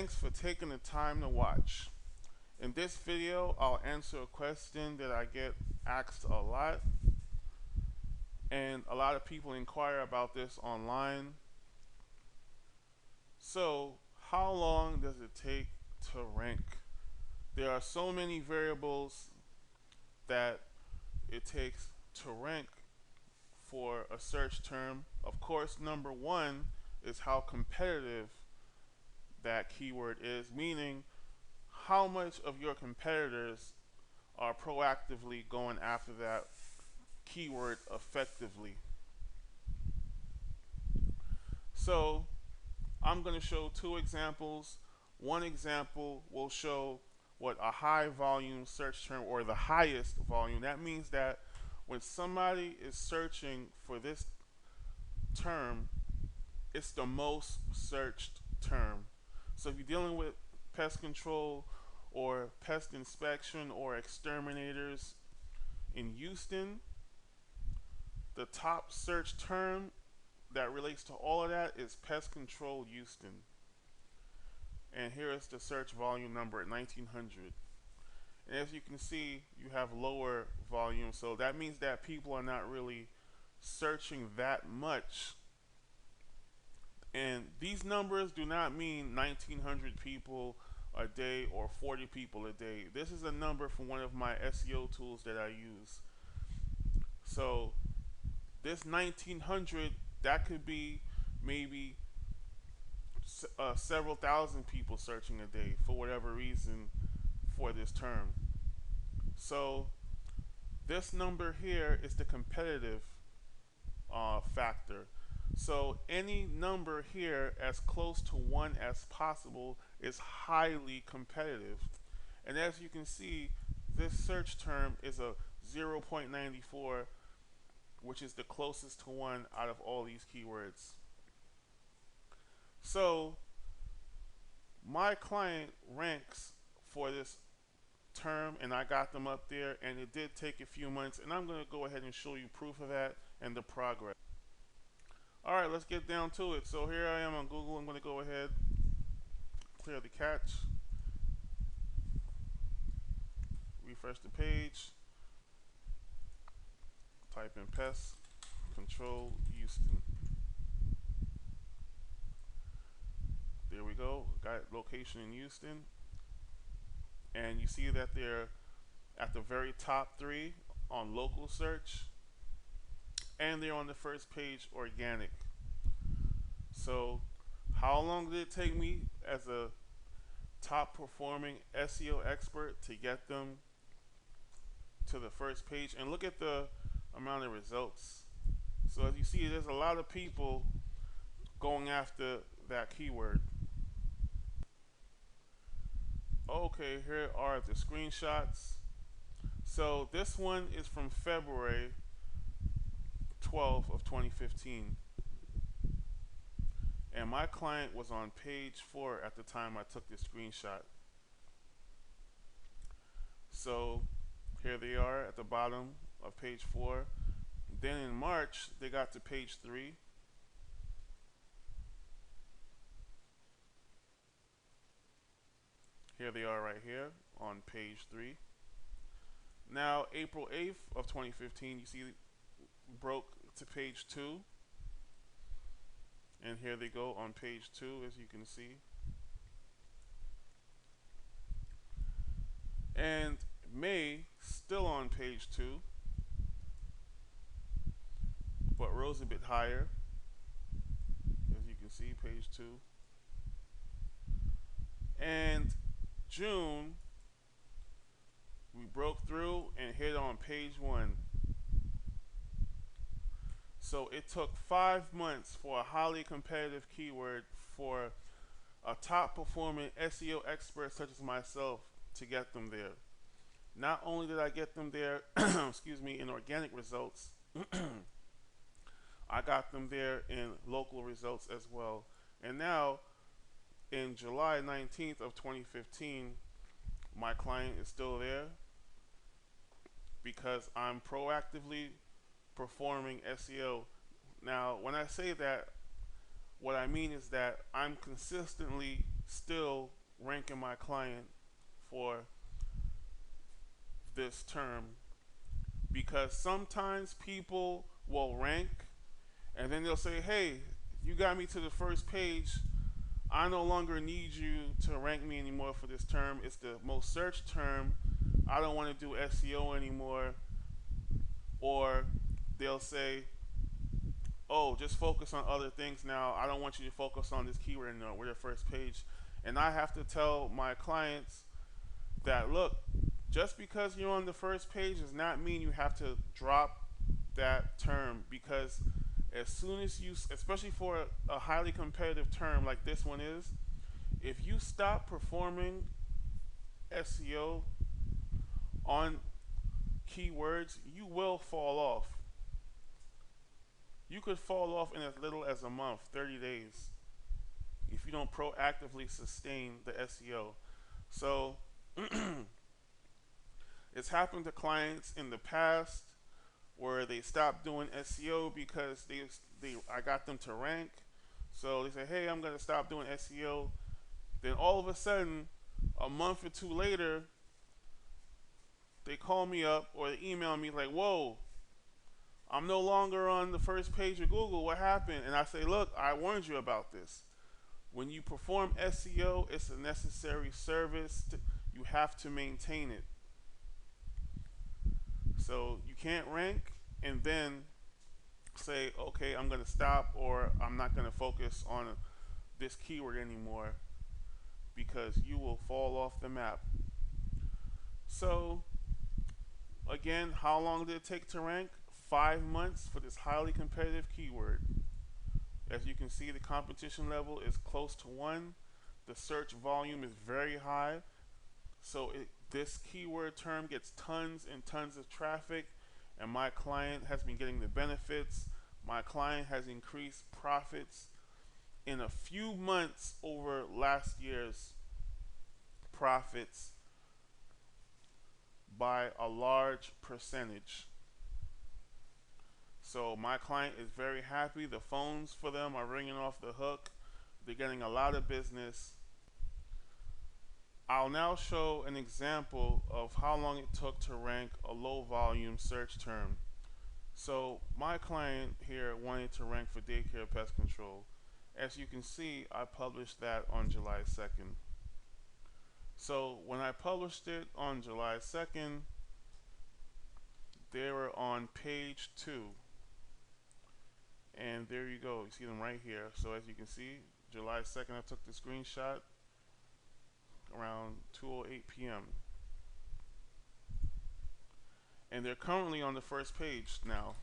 Thanks for taking the time to watch. In this video, I'll answer a question that I get asked a lot, and a lot of people inquire about this online. So, how long does it take to rank? There are so many variables that it takes to rank for a search term. Of course, number one is how competitive that keyword is, meaning how much of your competitors are proactively going after that keyword effectively. So I'm going to show two examples. One example will show what a high volume search term, or the highest volume. That means that when somebody is searching for this term, it's the most searched term. So if you're dealing with pest control or pest inspection or exterminators in Houston, the top search term that relates to all of that is pest control Houston. And here is the search volume number at 1900. And as you can see, you have lower volume, so that means that people are not really searching that much. And these numbers do not mean 1900 people a day or 40 people a day. This is a number from one of my SEO tools that I use. So this 1900, that could be maybe several thousand people searching a day for whatever reason for this term. So this number here is the competitive factor. So any number here as close to 1 as possible is highly competitive. And as you can see, this search term is a 0.94, which is the closest to 1 out of all these keywords. So my client ranks for this term, and I got them up there, and it did take a few months, and I'm going to go ahead and show you proof of that and the progress. Alright, let's get down to it. So here I am on Google. I'm going to go ahead, clear the cache, refresh the page, type in pest control Houston. There we go, got location in Houston. And you see that they're at the very top 3 on local search, and they're on the first page organic. So how long did it take me as a top performing SEO expert to get them to the first page? And look at the amount of results. So as you see, there's a lot of people going after that keyword. Okay, here are the screenshots. So this one is from February 12th of 2015. And my client was on page 4 at the time I took this screenshot. So here they are at the bottom of page 4. Then in March, they got to page 3. Here they are right here on page 3. Now, April 8th of 2015, you see, broke to page 2. And here they go on page 2, as you can see. And May, still on page 2, but rose a bit higher. As you can see, page 2. And June, we broke through and hit on page 1. So it took 5 months for a highly competitive keyword for a top performing SEO expert such as myself to get them there. Not only did I get them there, excuse me, in organic results, I got them there in local results as well. And now, in July 19th of 2015, my client is still there because I'm proactively performing SEO. Now, when I say that, what I mean is that I'm consistently still ranking my client for this term, because sometimes people will rank and then they'll say, hey, you got me to the first page. I no longer need you to rank me anymore for this term. It's the most searched term. I don't want to do SEO anymore. Or they'll say, oh, just focus on other things now. I don't want you to focus on this keyword anymore. We're the first page. And I have to tell my clients that, look, just because you're on the first page does not mean you have to drop that term, because as soon as you, especially for a highly competitive term like this one is, if you stop performing SEO on keywords, you will fall off. You could fall off in as little as a month, 30 days, if you don't proactively sustain the SEO. So it's happened to clients in the past where they stopped doing SEO because I got them to rank. So they say, hey, I'm going to stop doing SEO. Then all of a sudden, a month or two later, they call me up or they email me like, whoa, I'm no longer on the first page of Google. What happened? And I say, look, I warned you about this. When you perform SEO, it's a necessary service. You have to maintain it. So you can't rank and then say, okay, I'm going to stop, or I'm not going to focus on this keyword anymore, because you will fall off the map. So again, how long did it take to rank? 5 months for this highly competitive keyword. As you can see, the competition level is close to 1. The search volume is very high. So this keyword term gets tons and tons of traffic, and my client has been getting the benefits. My client has increased profits in a few months over last year's profits by a large percentage. So my client is very happy. The phones for them are ringing off the hook. They're getting a lot of business. I'll now show an example of how long it took to rank a low volume search term. So my client here wanted to rank for daycare pest control. As you can see, I published that on July 2nd. So when I published it on July 2nd, they were on page 2. And there you go. You see them right here. So as you can see, July 2nd, I took the screenshot around 2:08 p.m. And they're currently on the first page now.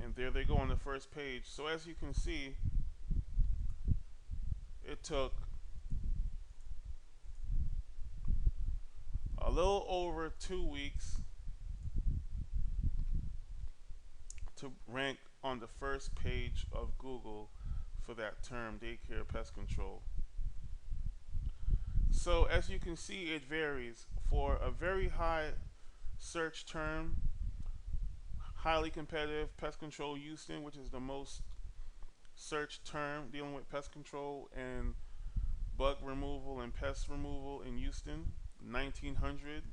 And there they go on the first page. So as you can see, it took a little over 2 weeks to rank on the first page of Google for that term, daycare pest control. So as you can see, it varies. For a very high search term, highly competitive, pest control Houston, which is the most searched term dealing with pest control and bug removal and pest removal in Houston, 1900.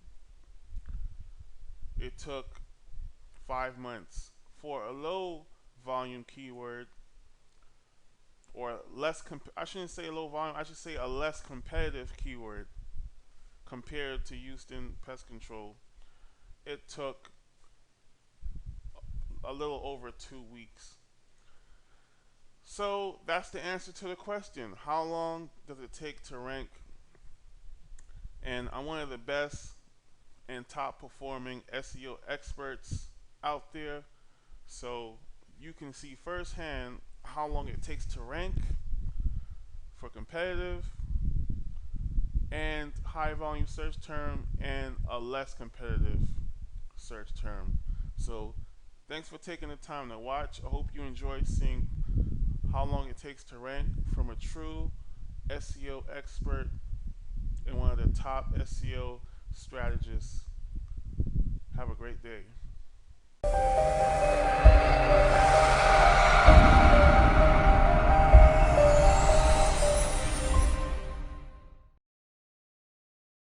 It took 5 months. For a low volume keyword, or less, I shouldn't say low volume, I should say a less competitive keyword compared to Houston pest control, it took a little over 2 weeks. So that's the answer to the question. How long does it take to rank? And I'm one of the best and top performing SEO experts out there. So you can see firsthand how long it takes to rank for competitive and high volume search term and a less competitive search term. So thanks for taking the time to watch. I hope you enjoyed seeing how long it takes to rank from a true SEO expert and one of the top SEO strategists. Have a great day.